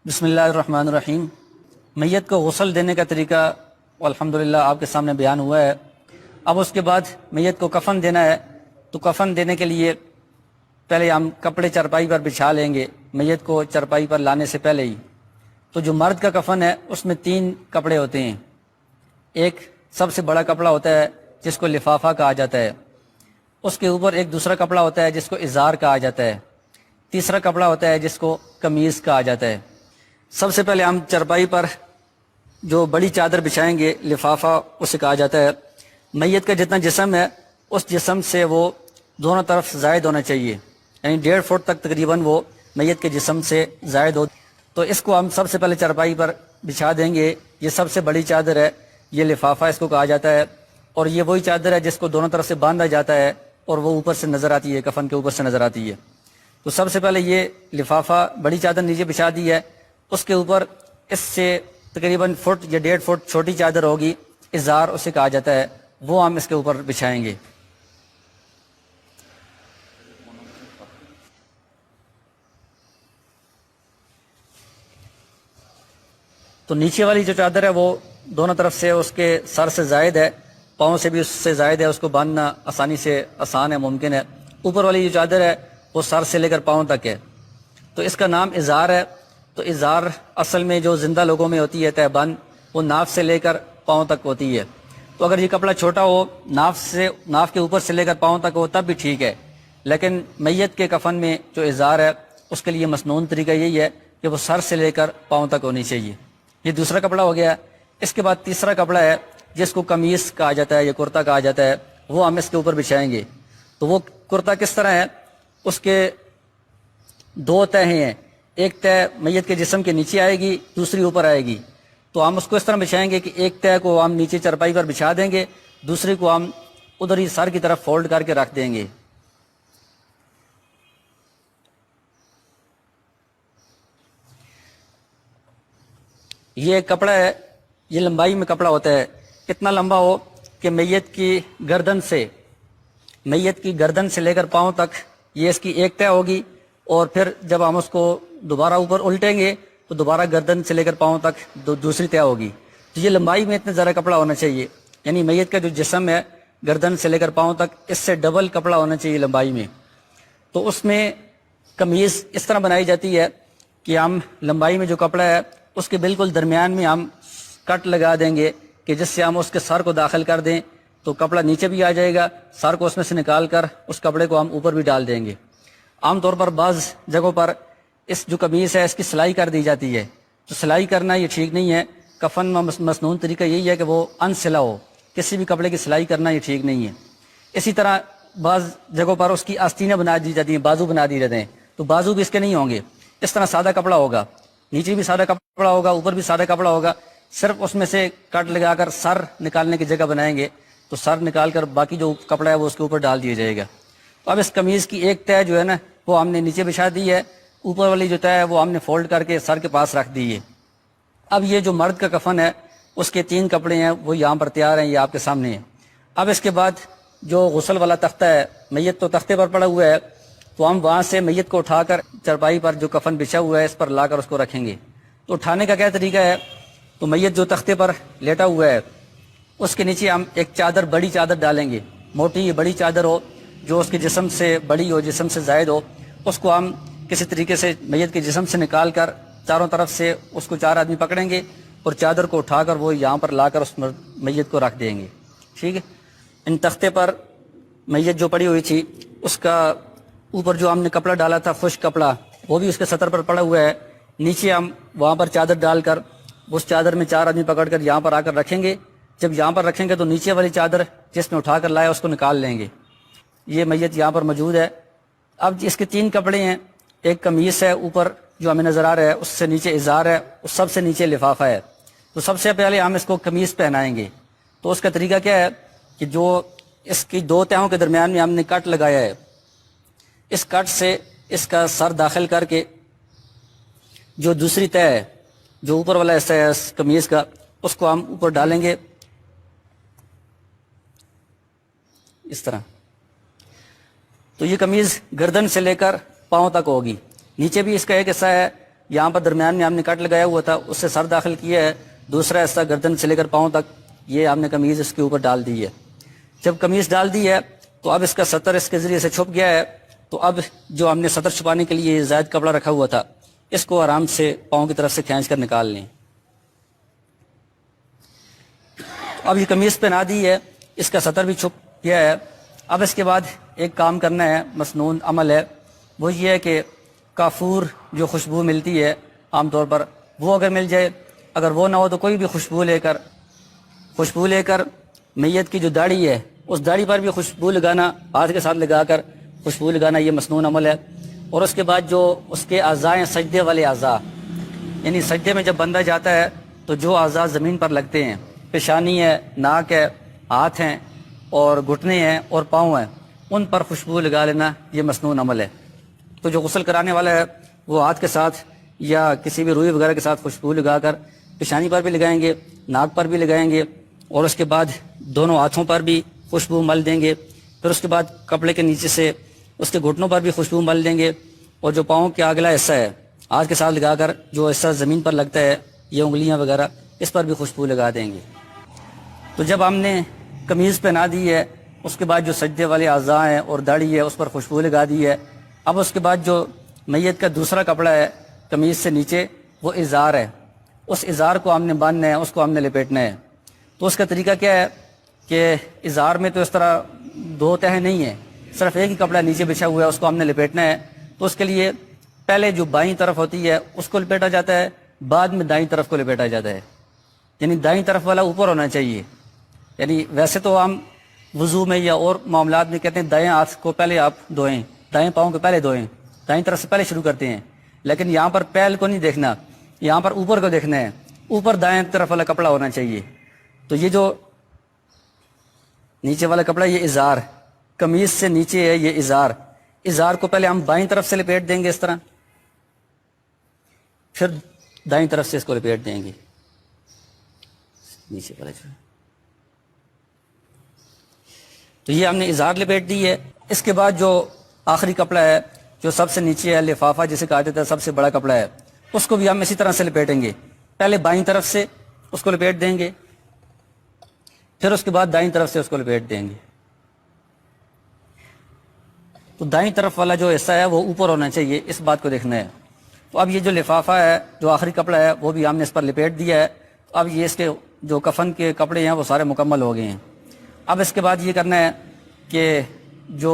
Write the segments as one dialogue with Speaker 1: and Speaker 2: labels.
Speaker 1: بسم اللہ الرحمن الرحیم۔ میت کو غسل دینے کا طریقہ الحمدللہ آپ کے سامنے بیان ہوا ہے۔ اب اس کے بعد میت کو کفن دینا ہے، تو کفن دینے کے لیے پہلے ہم کپڑے چرپائی پر بچھا لیں گے میت کو چرپائی پر لانے سے پہلے ہی۔ تو جو مرد کا کفن ہے اس میں 3 کپڑے ہوتے ہیں۔ ایک سب سے بڑا کپڑا ہوتا ہے جس کو لفافہ کہا جاتا ہے، اس کے اوپر ایک دوسرا کپڑا ہوتا ہے جس کو ازار کہا جاتا ہے، تیسرا کپڑا ہوتا ہے جس کو قمیض کہا جاتا ہے۔ سب سے پہلے ہم چرپائی پر جو بڑی چادر بچھائیں گے لفافہ اسے کہا جاتا ہے۔ میت کا جتنا جسم ہے اس جسم سے وہ دونوں طرف زائد ہونا چاہیے، یعنی 1.5 فٹ تک تقریباً وہ میت کے جسم سے زائد ہو۔ تو اس کو ہم سب سے پہلے چرپائی پر بچھا دیں گے۔ یہ سب سے بڑی چادر ہے، یہ لفافہ اس کو کہا جاتا ہے، اور یہ وہی چادر ہے جس کو دونوں طرف سے باندھا جاتا ہے اور وہ اوپر سے نظر آتی ہے، کفن کے اوپر سے نظر آتی ہے۔ تو سب سے پہلے یہ لفافہ بڑی چادر نیچے بچھا دی ہے، اس کے اوپر اس سے تقریباً فٹ یا 1.5 فٹ چھوٹی چادر ہوگی، ازار اسے کہا جاتا ہے، وہ ہم اس کے اوپر بچھائیں گے۔ تو نیچے والی جو چادر ہے وہ دونوں طرف سے اس کے سر سے زائد ہے، پاؤں سے بھی اس سے زائد ہے، اس کو باندھنا آسانی سے آسان ہے، ممکن ہے۔ اوپر والی جو چادر ہے وہ سر سے لے کر پاؤں تک ہے، تو اس کا نام ازار ہے۔ تو ازار اصل میں جو زندہ لوگوں میں ہوتی ہے تہ بند، وہ ناف سے لے کر پاؤں تک ہوتی ہے۔ تو اگر یہ کپڑا چھوٹا ہو، ناف کے اوپر سے لے کر پاؤں تک ہو تب بھی ٹھیک ہے، لیکن میت کے کفن میں جو ازار ہے اس کے لیے مسنون طریقہ یہی ہے کہ وہ سر سے لے کر پاؤں تک ہونی چاہیے۔ یہ دوسرا کپڑا ہو گیا۔ اس کے بعد تیسرا کپڑا ہے جس کو قمیص کہا جاتا ہے یا کرتا کہا جاتا ہے، وہ ہم اس کے اوپر بچھائیں گے۔ تو وہ کرتا کس طرح ہے؟ اس کے 2 تہیں ہیں، ایک تہ میت کے جسم کے نیچے آئے گی، دوسری اوپر آئے گی۔ تو ہم اس کو اس طرح بچھائیں گے کہ ایک تہ کو ہم نیچے چرپائی پر بچھا دیں گے، دوسری کو ہم ادھر ہی سر کی طرف فولڈ کر کے رکھ دیں گے۔ یہ ایک کپڑا ہے، یہ لمبائی میں کپڑا ہوتا ہے، اتنا لمبا ہو کہ میت کی گردن سے لے کر پاؤں تک یہ اس کی ایک تہ ہوگی، اور پھر جب ہم اس کو دوبارہ اوپر الٹیں گے تو دوبارہ گردن سے لے کر پاؤں تک دوسری تہ ہوگی۔ تو یہ لمبائی میں اتنا زیادہ کپڑا ہونا چاہیے، یعنی میت کا جو جسم ہے گردن سے لے کر پاؤں تک اس سے ڈبل کپڑا ہونا چاہیے لمبائی میں۔ تو اس میں قمیض اس طرح بنائی جاتی ہے کہ ہم لمبائی میں جو کپڑا ہے اس کے بالکل درمیان میں ہم کٹ لگا دیں گے کہ جس سے ہم اس کے سر کو داخل کر دیں تو کپڑا نیچے بھی آ جائے گا، سر کو اس میں سے نکال کر اس کپڑے کو ہم اوپر بھی ڈال دیں گے۔ عام طور پر بعض جگہوں پر اس جو قمیص ہے اس کی سلائی کر دی جاتی ہے، تو سلائی کرنا یہ ٹھیک نہیں ہے۔ کفن میں مسنون طریقہ یہی ہے کہ وہ انسلا ہو، کسی بھی کپڑے کی سلائی کرنا یہ ٹھیک نہیں ہے۔ اسی طرح بعض جگہوں پر اس کی آستینیں بنا دی جاتی ہیں، بازو بنا دی جاتے ہیں، تو بازو بھی اس کے نہیں ہوں گے، اس طرح سادہ کپڑا ہوگا، نیچے بھی سادہ کپڑا ہوگا، اوپر بھی سادہ کپڑا ہوگا، صرف اس میں سے کٹ لگا کر سر نکالنے کی جگہ بنائیں گے، تو سر نکال کر باقی جو کپڑا ہے وہ اس کے اوپر ڈال دیا جائے گا۔ تو اب اس قمیض کی ایک تہ جو ہے نا وہ ہم نے نیچے بچھا دی ہے، اوپر والی جو تہ ہے وہ ہم نے فولڈ کر کے سر کے پاس رکھ دی ہے۔ اب یہ جو مرد کا کفن ہے اس کے 3 کپڑے ہیں، وہ یہاں پر تیار ہیں، یہ آپ کے سامنے ہیں۔ اب اس کے بعد جو غسل والا تختہ ہے، میت تو تختے پر پڑا ہوا ہے، تو ہم وہاں سے میت کو اٹھا کر چرپائی پر جو کفن بچھا ہوا ہے اس پر لا کر اس کو رکھیں گے۔ تو اٹھانے کا کیا طریقہ ہے؟ تو میت جو تختے پر لیٹا ہوا ہے اس کے نیچے ہم ایک چادر، بڑی چادر ڈالیں گے، موٹی بڑی چادر ہو جو اس کے جسم سے بڑی ہو، جسم سے زائد ہو، اس کو ہم کسی طریقے سے میت کے جسم سے نکال کر چاروں طرف سے اس کو 4 آدمی پکڑیں گے اور چادر کو اٹھا کر وہ یہاں پر لا کر اس میت کو رکھ دیں گے۔ ٹھیک ہے۔ ان تختے پر میت جو پڑی ہوئی تھی اس کا اوپر جو ہم نے کپڑا ڈالا تھا، خشک کپڑا، وہ بھی اس کے سطر پر پڑا ہوا ہے، نیچے ہم وہاں پر چادر ڈال کر اس چادر میں 4 آدمی پکڑ کر یہاں پر آ کر رکھیں گے۔ جب یہاں پر رکھیں گے تو نیچے والی چادر جس نے اٹھا کر لایا اس کو نکال لیں گے۔ یہ میت یہاں پر موجود ہے۔ اب اس کے 3 کپڑے ہیں، ایک قمیص ہے اوپر جو ہمیں نظر آ رہا ہے، اس سے نیچے ازار ہے، اس سب سے نیچے لفافہ ہے۔ تو سب سے پہلے ہم اس کو قمیص پہنائیں گے۔ تو اس کا طریقہ کیا ہے کہ جو اس کی 2 تہوں کے درمیان میں ہم نے کٹ لگایا ہے، اس کٹ سے اس کا سر داخل کر کے جو دوسری تہ ہے، جو اوپر والا حصہ ہے اس قمیص کا، اس کو ہم اوپر ڈالیں گے اس طرح۔ تو یہ قمیض گردن سے لے کر پاؤں تک ہوگی، نیچے بھی اس کا ایک حصہ ہے یہاں پر درمیان میں ہم نے کٹ لگایا ہوا تھا، اس سے سر داخل کیا ہے، دوسرا حصہ گردن سے لے کر پاؤں تک یہ ہم نے قمیض اس کے اوپر ڈال دی ہے۔ جب قمیض ڈال دی ہے تو اب اس کا سطر اس کے ذریعے سے چھپ گیا ہے، تو اب جو ہم نے سطر چھپانے کے لیے زائد کپڑا رکھا ہوا تھا اس کو آرام سے پاؤں کی طرف سے کھینچ کر نکال لیں۔ اب یہ قمیض پہنا دی ہے، اس کا سطر بھی چھپ گیا ہے۔ اب اس کے بعد ایک کام کرنا ہے، مسنون عمل ہے، وہ یہ ہے کہ کافور جو خوشبو ملتی ہے عام طور پر وہ اگر مل جائے، اگر وہ نہ ہو تو کوئی بھی خوشبو لے کر میت کی جو داڑھی ہے اس داڑھی پر بھی خوشبو لگانا، ہاتھ کے ساتھ لگا کر خوشبو لگانا، یہ مسنون عمل ہے۔ اور اس کے بعد جو اس کے اعضاء ہیں، سجدے والے اعضاء، یعنی سجدے میں جب بندہ جاتا ہے تو جو اعضاء زمین پر لگتے ہیں، پیشانی ہے، ناک ہے، ہاتھ ہیں اور گھٹنے ہیں اور پاؤں ہیں، ان پر خوشبو لگا لینا یہ مسنون عمل ہے۔ تو جو غسل کرانے والا ہے وہ ہاتھ کے ساتھ یا کسی بھی روئی وغیرہ کے ساتھ خوشبو لگا کر پیشانی پر بھی لگائیں گے، ناک پر بھی لگائیں گے، اور اس کے بعد دونوں ہاتھوں پر بھی خوشبو مل دیں گے۔ پھر اس کے بعد کپڑے کے نیچے سے اس کے گھٹنوں پر بھی خوشبو مل دیں گے، اور جو پاؤں کے اگلا حصہ ہے ہاتھ کے ساتھ لگا کر جو حصہ زمین پر لگتا ہے، یہ انگلیاں وغیرہ، اس پر بھی خوشبو لگا دیں گے۔ تو جب ہم نے قمیض پہنا دی ہے، اس کے بعد جو سجدے والے اعضاء ہیں اور داڑھی ہے اس پر خوشبو لگا دی ہے، اب اس کے بعد جو میت کا دوسرا کپڑا ہے قمیض سے نیچے وہ ازار ہے، اس ازار کو ہم نے باندھنا ہے، اس کو ہم نے لپیٹنا ہے۔ تو اس کا طریقہ کیا ہے کہ ازار میں تو اس طرح دو تہیں نہیں ہیں، صرف ایک ہی کپڑا نیچے بچھا ہوا ہے، اس کو ہم نے لپیٹنا ہے۔ تو اس کے لیے پہلے جو بائیں طرف ہوتی ہے اس کو لپیٹا جاتا ہے، بعد میں دائیں طرف کو لپیٹا جاتا ہے، یعنی دائیں طرف والا اوپر ہونا چاہیے۔ یعنی ویسے تو ہم وضو میں یا اور معاملات میں کہتے ہیں دائیں ہاتھ کو پہلے آپ دھوئیں، دائیں پاؤں کو پہلے دھوئیں، دائیں طرف سے پہلے شروع کرتے ہیں، لیکن یہاں پر پہل کو نہیں دیکھنا، یہاں پر اوپر کو دیکھنا ہے، اوپر دائیں طرف والا کپڑا ہونا چاہیے۔ تو یہ جو نیچے والا کپڑا یہ ازار، قمیض سے نیچے ہے یہ ازار، ازار کو پہلے ہم بائیں طرف سے لپیٹ دیں گے اس طرح، پھر دائیں طرف سے اس کو لپیٹ دیں گے نیچے والا جو ہے۔ تو یہ ہم نے ازار لپیٹ دی ہے۔ اس کے بعد جو آخری کپڑا ہے جو سب سے نیچے ہے، لفافہ جسے کہا جاتا ہے، سب سے بڑا کپڑا ہے، اس کو بھی ہم اسی طرح سے لپیٹیں گے۔ پہلے بائیں طرف سے اس کو لپیٹ دیں گے، پھر اس کے بعد دائیں طرف سے اس کو لپیٹ دیں گے۔ تو دائیں طرف والا جو حصہ ہے وہ اوپر ہونا چاہیے، اس بات کو دیکھنا ہے۔ تو اب یہ جو لفافہ ہے جو آخری کپڑا ہے وہ بھی ہم نے اس پر لپیٹ دیا ہے۔ تو اب یہ اس کے جو کفن کے کپڑے ہیں وہ سارے مکمل ہو گئے ہیں۔ اب اس کے بعد یہ کرنا ہے کہ جو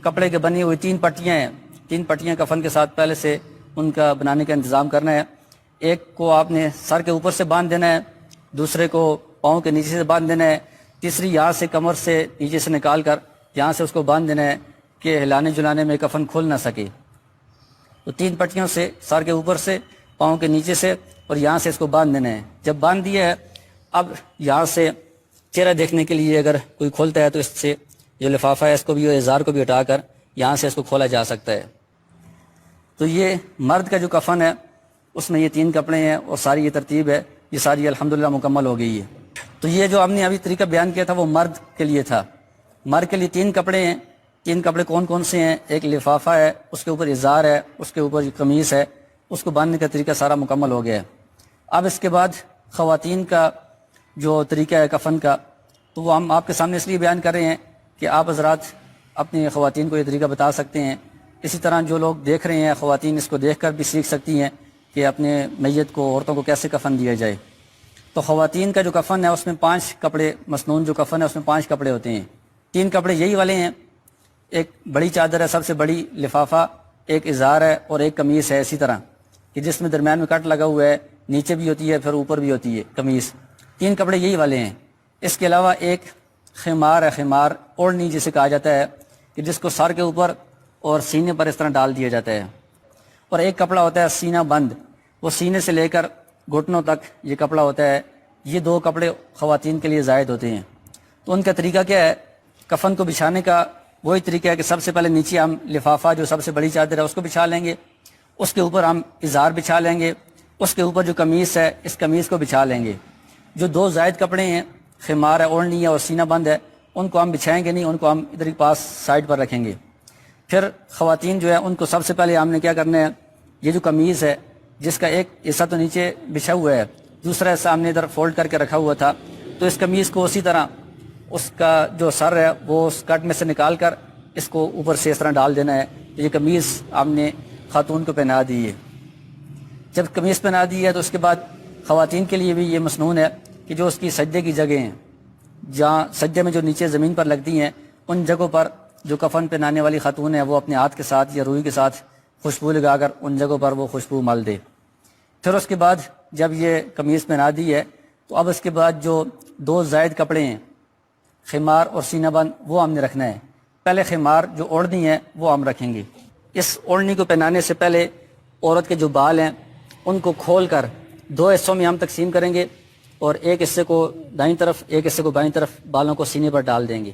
Speaker 1: کپڑے کے بنی ہوئی تین پٹیاں ہیں، تین پٹیاں کفن کے ساتھ پہلے سے ان کا بنانے کا انتظام کرنا ہے۔ ایک کو آپ نے سر کے اوپر سے باندھ دینا ہے، دوسرے کو پاؤں کے نیچے سے باندھ دینا ہے، تیسری یہاں سے کمر سے نیچے سے نکال کر یہاں سے اس کو باندھ دینا ہے کہ ہلانے جلانے میں کفن کھل نہ سکے۔ تو تین پٹیوں سے سر کے اوپر سے، پاؤں کے نیچے سے اور یہاں سے اس کو باندھ دینا ہے۔ جب باندھ دیا ہے اب یہاں سے چہرہ دیکھنے کے لیے اگر کوئی کھولتا ہے تو اس سے جو لفافہ ہے اس کو بھی ازار کو بھی ہٹا کر یہاں سے اس کو کھولا جا سکتا ہے۔ تو یہ مرد کا جو کفن ہے اس میں یہ تین کپڑے ہیں اور ساری یہ ترتیب ہے، یہ ساری الحمدللہ مکمل ہو گئی ہے۔ تو یہ جو ہم نے ابھی طریقہ بیان کیا تھا وہ مرد کے لیے تھا۔ مرد کے لیے تین کپڑے ہیں۔ تین کپڑے کون کون سے ہیں؟ ایک لفافہ ہے، اس کے اوپر ازار ہے، اس کے اوپر قمیص ہے، اس کو باندھنے کا طریقہ سارا مکمل ہو گیا ہے۔ اب اس کے بعد خواتین کا جو طریقہ ہے کفن کا، تو وہ ہم آپ کے سامنے اس لیے بیان کر رہے ہیں کہ آپ حضرات اپنی خواتین کو یہ طریقہ بتا سکتے ہیں۔ اسی طرح جو لوگ دیکھ رہے ہیں خواتین اس کو دیکھ کر بھی سیکھ سکتی ہیں کہ اپنے میت کو، عورتوں کو کیسے کفن دیا جائے۔ تو خواتین کا جو کفن ہے اس میں 5 کپڑے، مسنون جو کفن ہے اس میں 5 کپڑے ہوتے ہیں۔ 3 کپڑے یہی والے ہیں، ایک بڑی چادر ہے سب سے بڑی، لفافہ، ایک ازار ہے اور ایک قمیص ہے اسی طرح کہ جس میں درمیان میں کٹ لگا ہوا ہے، نیچے بھی ہوتی ہے پھر اوپر بھی ہوتی ہے قمیص۔ 3 کپڑے یہی والے ہیں۔ اس کے علاوہ ایک خمار ہے، خمار اوڑھنی جسے کہا جاتا ہے کہ جس کو سر کے اوپر اور سینے پر اس طرح ڈال دیا جاتا ہے، اور ایک کپڑا ہوتا ہے سینہ بند، وہ سینے سے لے کر گھٹنوں تک یہ کپڑا ہوتا ہے۔ یہ 2 کپڑے خواتین کے لیے زائد ہوتے ہیں۔ تو ان کا طریقہ کیا ہے؟ کفن کو بچھانے کا وہی طریقہ ہے کہ سب سے پہلے نیچے ہم لفافہ جو سب سے بڑی چادر ہے اس کو بچھا لیں گے، اس کے اوپر ہم ازار بچھا لیں گے، اس کے اوپر جو قمیص ہے اس قمیص کو بچھا لیں گے۔ جو 2 زائد کپڑے ہیں، خمار ہے، اوڑھنی ہے اور سینہ بند ہے، ان کو ہم بچھائیں گے نہیں، ان کو ہم ادھر ہی پاس سائڈ پر رکھیں گے۔ پھر خواتین جو ہے ان کو سب سے پہلے ہم نے کیا کرنا ہے، یہ جو قمیص ہے جس کا ایک حصہ تو نیچے بچھا ہوا ہے، دوسرا حصہ ہم نے ادھر فولڈ کر کے رکھا ہوا تھا، تو اس قمیض کو اسی طرح اس کا جو سر ہے وہ اس کٹ میں سے نکال کر اس کو اوپر سے اس طرح ڈال دینا ہے. تو یہ قمیض ہم نے خاتون کو پہنا دی ہے. جب قمیض پہنا دی ہے تو اس کے بعد خواتین کے لیے بھی یہ مسنون ہے کہ جو اس کی سجدے کی جگہ ہیں، جہاں سجدے میں جو نیچے زمین پر لگتی ہیں، ان جگہوں پر جو کفن پہنانے والی خاتون ہے وہ اپنے ہاتھ کے ساتھ یا روئی کے ساتھ خوشبو لگا کر ان جگہوں پر وہ خوشبو مل دے. پھر اس کے بعد جب یہ قمیض پہنا دی ہے تو اب اس کے بعد جو 2 زائد کپڑے ہیں، خمار اور سینہ بند، وہ ہم نے رکھنا ہے. پہلے خمار جو اوڑھنی ہے وہ ہم رکھیں گے. اس اوڑھنی کو پہنانے سے پہلے عورت کے جو بال ہیں ان کو کھول کر 2 حصوں میں ہم تقسیم کریں گے، اور ایک حصے کو دائیں طرف ایک حصے کو بائیں طرف بالوں کو سینے پر ڈال دیں گے.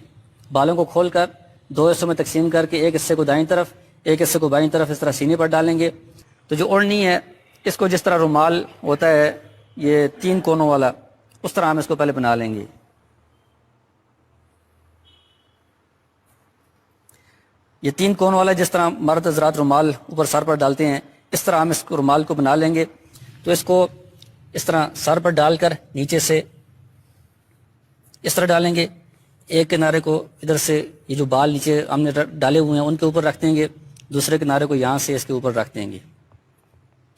Speaker 1: بالوں کو کھول کر 2 حصوں میں تقسیم کر کے ایک حصے کو دائیں طرف ایک حصے کو بائیں طرف اس طرح سینے پر ڈالیں گے. تو جو اوڑھنی ہے اس کو جس طرح رومال ہوتا ہے یہ 3 کونوں والا، اس طرح ہم اس کو پہلے بنا لیں گے. یہ 3 کون والا جس طرح مرد حضرات رومال اوپر سر پر ڈالتے ہیں، اس طرح ہم اس کو رومال کو بنا لیں گے. تو اس کو اس طرح سر پر ڈال کر نیچے سے اس طرح ڈالیں گے. ایک کنارے کو ادھر سے یہ جو بال نیچے ہم نے ڈالے ہوئے ہیں ان کے اوپر رکھ دیں گے، دوسرے کنارے کو یہاں سے اس کے اوپر رکھ دیں گے.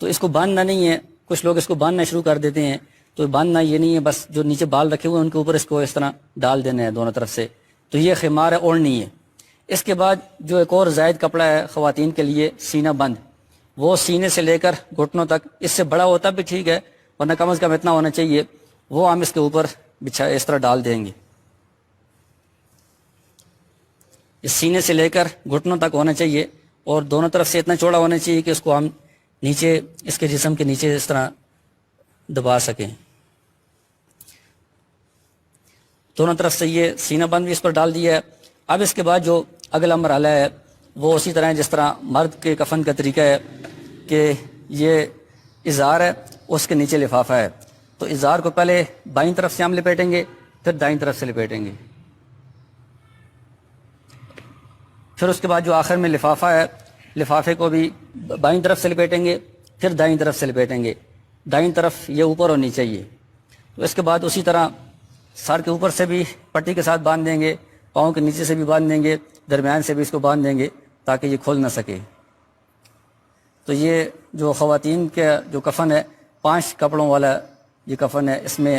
Speaker 1: تو اس کو باندھنا نہیں ہے، کچھ لوگ اس کو باندھنا شروع کر دیتے ہیں، تو باندھنا یہ نہیں ہے، بس جو نیچے بال رکھے ہوئے ہیں ان کے اوپر اس کو اس طرح ڈال دینا ہے دونوں طرف سے. تو یہ خمار ہے، اوڑھنی ہے. اس کے بعد جو ایک اور زائد کپڑا ہے خواتین کے لیے، سینہ بند، وہ سینے سے لے کر گھٹنوں تک، اس سے بڑا ہوتا بھی ٹھیک ہے ورنہ کم از کم اتنا ہونا چاہیے، وہ ہم اس کے اوپر بچھا اس طرح ڈال دیں گے. اس سینے سے لے کر گھٹنوں تک ہونا چاہیے اور دونوں طرف سے اتنا چوڑا ہونا چاہیے کہ اس کو ہم نیچے اس کے جسم کے نیچے اس طرح دبا سکیں. دونوں طرف سے یہ سینہ بند بھی اس پر ڈال دیا ہے. اب اس کے بعد جو اگلا مرحلہ ہے وہ اسی طرح ہے جس طرح مرد کے کفن کا طریقہ ہے کہ یہ ازار ہے، اس کے نیچے لفافہ ہے. تو ازار کو پہلے بائیں طرف سے ہم لپیٹیں گے، پھر دائیں طرف سے لپیٹیں گے. پھر اس کے بعد جو آخر میں لفافہ ہے، لفافے کو بھی بائیں طرف سے لپیٹیں گے، پھر دائیں طرف سے لپیٹیں گے. دائیں طرف یہ اوپر ہونی چاہیے. تو اس کے بعد اسی طرح سر کے اوپر سے بھی پٹی کے ساتھ باندھ دیں گے، پاؤں کے نیچے سے بھی باندھ دیں گے، درمیان سے بھی اس کو باندھ دیں گے تاکہ یہ کھل نہ سکے. تو یہ جو خواتین کا جو کفن ہے 5 کپڑوں والا یہ کفن ہے، اس میں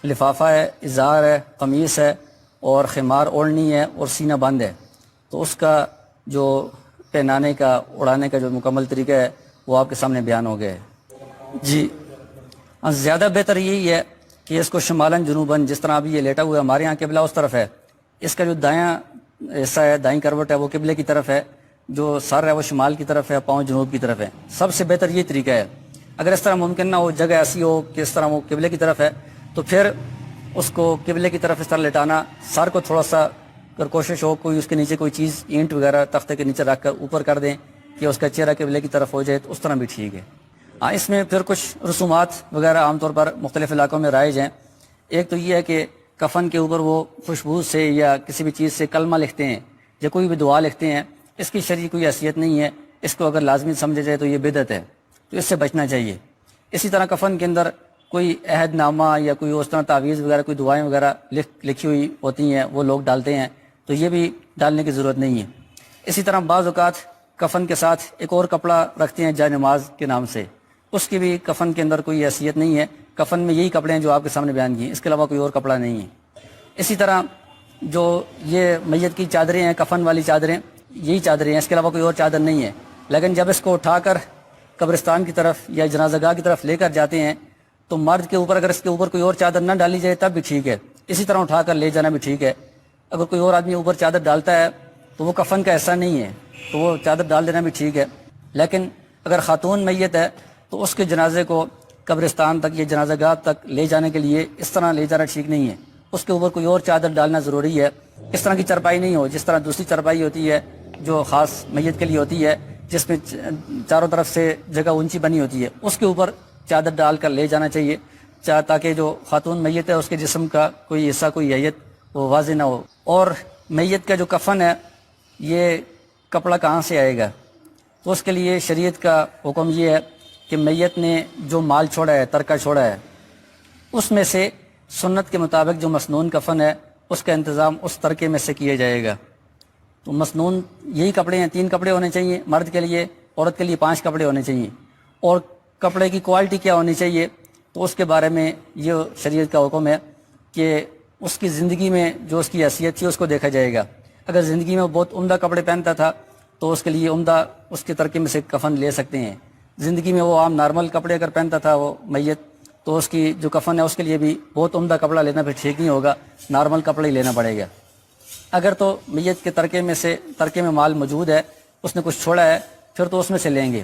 Speaker 1: لفافہ ہے، ازار ہے، قمیص ہے اور خمار اوڑھنی ہے اور سینہ بند ہے. تو اس کا جو پہنانے کا اڑانے کا جو مکمل طریقہ ہے وہ آپ کے سامنے بیان ہو گیا ہے. جی زیادہ بہتر یہی ہے کہ اس کو شمالاً جنوباً، جس طرح ابھی یہ لیٹا ہوا ہے ہمارے یہاں قبلہ اس طرف ہے، اس کا جو دایاں حصہ ہے، دائیں کروٹ ہے، وہ قبلے کی طرف ہے، جو سر ہے وہ شمال کی طرف ہے، پاؤں جنوب کی طرف ہے. سب سے بہتر یہ طریقہ ہے. اگر اس طرح ممکن نہ ہو، جگہ ایسی ہو کہ اس طرح وہ قبلے کی طرف ہے، تو پھر اس کو قبلے کی طرف اس طرح لٹانا، سر کو تھوڑا سا اگر کوشش ہو کوئی اس کے نیچے کوئی چیز اینٹ وغیرہ تختے کے نیچے رکھ کر اوپر کر دیں کہ اس کا چہرہ قبلے کی طرف ہو جائے، تو اس طرح بھی ٹھیک ہے. ہاں اس میں پھر کچھ رسومات وغیرہ عام طور پر مختلف علاقوں میں رائج ہیں. ایک تو یہ ہے کہ کفن کے اوپر وہ خوشبو سے یا کسی بھی چیز سے کلمہ لکھتے ہیں یا کوئی بھی دعا لکھتے ہیں. اس کی شرعی کوئی حیثیت نہیں ہے، اس کو اگر لازمی سمجھا جائے تو یہ بدعت ہے، تو اس سے بچنا چاہیے. اسی طرح کفن کے اندر کوئی عہد نامہ یا کوئی اس طرح تعویذ وغیرہ کوئی دعائیں وغیرہ لکھی ہوئی ہوتی ہیں وہ لوگ ڈالتے ہیں، تو یہ بھی ڈالنے کی ضرورت نہیں ہے. اسی طرح بعض اوقات کفن کے ساتھ ایک اور کپڑا رکھتے ہیں جائے نماز کے نام سے، اس کی بھی کفن کے اندر کوئی حیثیت نہیں ہے. کفن میں یہی کپڑے ہیں جو آپ کے سامنے بیان کیے، اس کے علاوہ کوئی اور کپڑا نہیں ہے. اسی طرح جو یہ میت کی چادریں ہیں، کفن والی چادریں، یہی چادریں ہیں، اس کے علاوہ کوئی اور چادر نہیں ہے. لیکن جب اس کو اٹھا کر قبرستان کی طرف یا جنازہ گاہ کی طرف لے کر جاتے ہیں تو مرد کے اوپر اگر اس کے اوپر کوئی اور چادر نہ ڈالی جائے تب بھی ٹھیک ہے، اسی طرح اٹھا کر لے جانا بھی ٹھیک ہے. اگر کوئی اور آدمی اوپر چادر ڈالتا ہے تو وہ کفن کا حصہ نہیں ہے، تو وہ چادر ڈال دینا بھی ٹھیک ہے. لیکن اگر خاتون میت ہے تو اس کے جنازے کو قبرستان تک یا جنازہ گاہ تک لے جانے کے لیے اس طرح لے جانا ٹھیک نہیں ہے، اس کے اوپر کوئی اور چادر ڈالنا ضروری ہے. اس طرح کی چرپائی نہیں ہو جس طرح دوسری چرپائی ہوتی ہے جو خاص میت کے لیے ہوتی ہے، جس میں چاروں طرف سے جگہ اونچی بنی ہوتی ہے، اس کے اوپر چادر ڈال کر لے جانا چاہیے تاکہ جو خاتون میت ہے اس کے جسم کا کوئی حصہ کوئی حیت وہ واضح نہ ہو. اور میت کا جو کفن ہے یہ کپڑا کہاں سے آئے گا، تو اس کے لیے شریعت کا حکم یہ ہے کہ میت نے جو مال چھوڑا ہے، ترکہ چھوڑا ہے، اس میں سے سنت کے مطابق جو مسنون کفن ہے اس کا انتظام اس ترکے میں سے کیا جائے گا۔ تو مسنون یہی کپڑے ہیں، 3 کپڑے ہونے چاہیے مرد کے لیے، عورت کے لیے 5 کپڑے ہونے چاہیے۔ اور کپڑے کی کوالٹی کیا ہونی چاہیے، تو اس کے بارے میں یہ شریعت کا حکم ہے کہ اس کی زندگی میں جو اس کی حیثیت تھی اس کو دیکھا جائے گا۔ اگر زندگی میں وہ بہت عمدہ کپڑے پہنتا تھا تو اس کے لیے عمدہ اس کے ترکے میں سے کفن لے سکتے ہیں۔ زندگی میں وہ عام نارمل کپڑے اگر پہنتا تھا وہ میت، تو اس کی جو کفن ہے اس کے لیے بھی بہت عمدہ کپڑا لینا پھر ٹھیک نہیں ہوگا، نارمل کپڑا ہی لینا پڑے گا۔ اگر تو میت کے ترکے میں مال موجود ہے، اس نے کچھ چھوڑا ہے، پھر تو اس میں سے لیں گے۔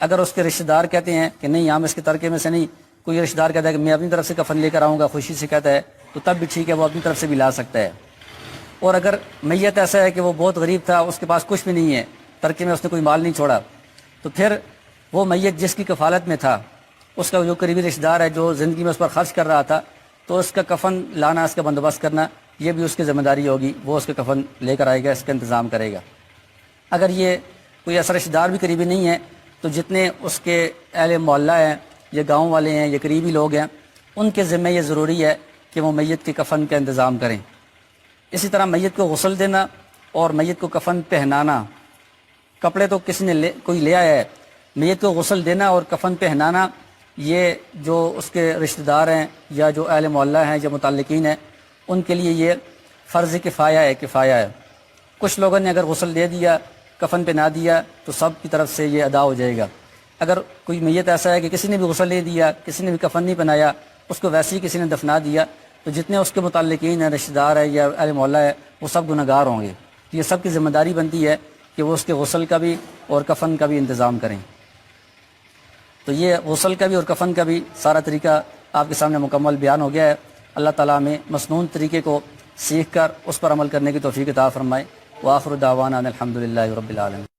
Speaker 1: اگر اس کے رشتہ دار کہتے ہیں کہ نہیں ہم اس کے ترکے میں سے نہیں، کوئی رشتہ دار کہتا ہے کہ میں اپنی طرف سے کفن لے کر آؤں گا، خوشی سے کہتا ہے، تو تب بھی ٹھیک ہے، وہ اپنی طرف سے بھی لا سکتا ہے۔ اور اگر میت ایسا ہے کہ وہ بہت غریب تھا، اس کے پاس کچھ بھی نہیں ہے، ترکے میں اس نے کوئی مال نہیں چھوڑا، تو پھر وہ میت جس کی کفالت میں تھا، اس کا جو قریبی رشتہ دار ہے جو زندگی میں اس پر خرچ کر رہا تھا، تو اس کا کفن لانا، اس کا بندوبست کرنا، یہ بھی اس کی ذمہ داری ہوگی، وہ اس کا کفن لے کر آئے گا، اس کا انتظام کرے گا۔ اگر یہ کوئی ایسا رشتہ دار بھی قریبی نہیں ہے تو جتنے اس کے اہل محلہ ہیں یا گاؤں والے ہیں یا قریبی لوگ ہیں، ان کے ذمہ یہ ضروری ہے کہ وہ میت کے کفن کا انتظام کریں۔ اسی طرح میت کو غسل دینا اور میت کو کفن پہنانا، کپڑے تو کسی نے کوئی لے آیا ہے، میت کو غسل دینا اور کفن پہنانا یہ جو اس کے رشتہ دار ہیں یا جو اہل محلہ ہیں یا متعلقین ہیں، ان کے لیے یہ فرض کفایہ ہے۔ کچھ لوگوں نے اگر غسل دے دیا، کفن پہنا دیا، تو سب کی طرف سے یہ ادا ہو جائے گا۔ اگر کوئی میت ایسا ہے کہ کسی نے بھی غسل نہیں دیا، کسی نے بھی کفن نہیں پہنایا، اس کو ویسے ہی کسی نے دفنا دیا، تو جتنے اس کے متعلقین ہیں، رشتہ دار ہے یا اہل محلہ ہے، وہ سب گنہگار ہوں گے۔ یہ سب کی ذمہ داری بنتی ہے کہ وہ اس کے غسل کا بھی اور کفن کا بھی انتظام کریں۔ تو یہ غسل کا بھی اور کفن کا بھی سارا طریقہ آپ کے سامنے مکمل بیان ہو گیا ہے۔ اللہ تعالیٰ ہمیں مسنون طریقے کو سیکھ کر اس پر عمل کرنے کی توفیق عطا فرمائے۔ وآخر دعوانا الحمدللہ رب العالمین۔